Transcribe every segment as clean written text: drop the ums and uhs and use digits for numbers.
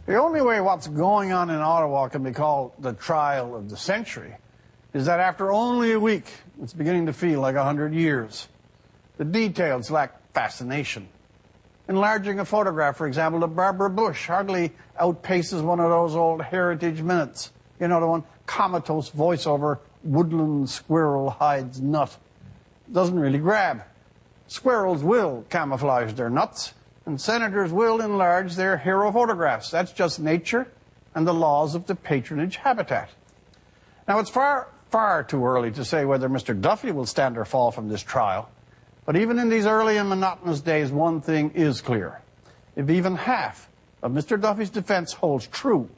The only way what's going on in Ottawa can be called the trial of the century is that after only a week, it's beginning to feel like 100 years. The details lack fascination. Enlarging a photograph, for example, of Barbara Bush hardly outpaces one of those old heritage minutes. You know, the one comatose voiceover, woodland squirrel hides nut. Doesn't really grab. Squirrels will camouflage their nuts, and senators will enlarge their hero photographs. That's just nature and the laws of the patronage habitat. Now, it's far, far too early to say whether Mr. Duffy will stand or fall from this trial. But even in these early and monotonous days, one thing is clear. If even half of Mr. Duffy's defense holds true,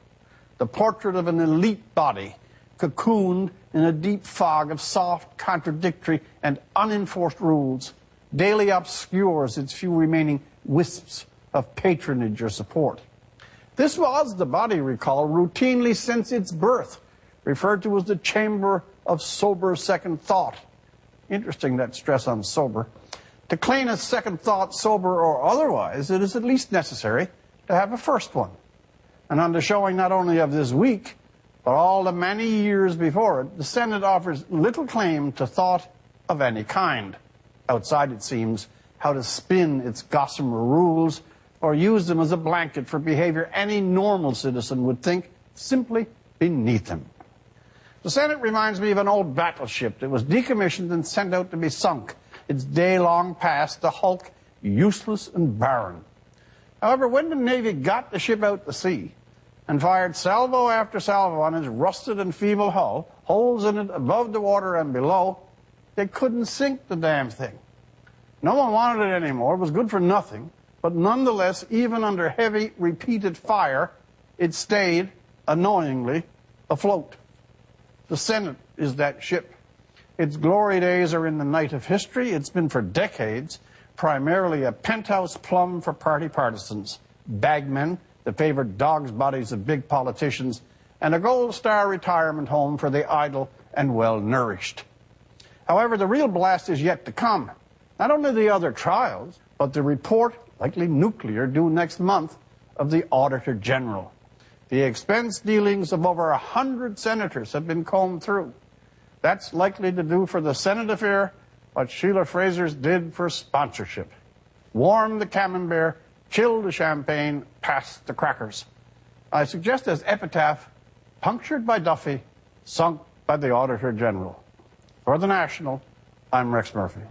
the portrait of an elite body cocooned in a deep fog of soft, contradictory, and unenforced rules daily obscures its few remaining wisps of patronage or support. This was the body, recall, routinely since its birth, referred to as the chamber of sober second thought. Interesting, that stress on sober. To claim a second thought, sober or otherwise, it is at least necessary to have a first one. And on the showing not only of this week, but all the many years before it, the Senate offers little claim to thought of any kind. Outside, it seems, how to spin its gossamer rules or use them as a blanket for behavior any normal citizen would think simply beneath him. The Senate reminds me of an old battleship that was decommissioned and sent out to be sunk, its day long past, the hulk useless and barren. However, when the Navy got the ship out to sea and fired salvo after salvo on its rusted and feeble hull, holes in it above the water and below, they couldn't sink the damn thing. No one wanted it anymore. It was good for nothing. But nonetheless, even under heavy, repeated fire, it stayed, annoyingly, afloat. The Senate is that ship. Its glory days are in the night of history. It's been for decades primarily a penthouse plum for party partisans, bagmen, the favored dog's bodies of big politicians, and a gold star retirement home for the idle and well-nourished. However, the real blast is yet to come. Not only the other trials, but the report, likely nuclear, due next month, of the Auditor General. The expense dealings of over 100 senators have been combed through. That's likely to do for the Senate affair what Sheila Fraser's did for sponsorship. Warm the camembert, chill the champagne, pass the crackers. I suggest as epitaph, punctured by Duffy, sunk by the Auditor General. For The National, I'm Rex Murphy.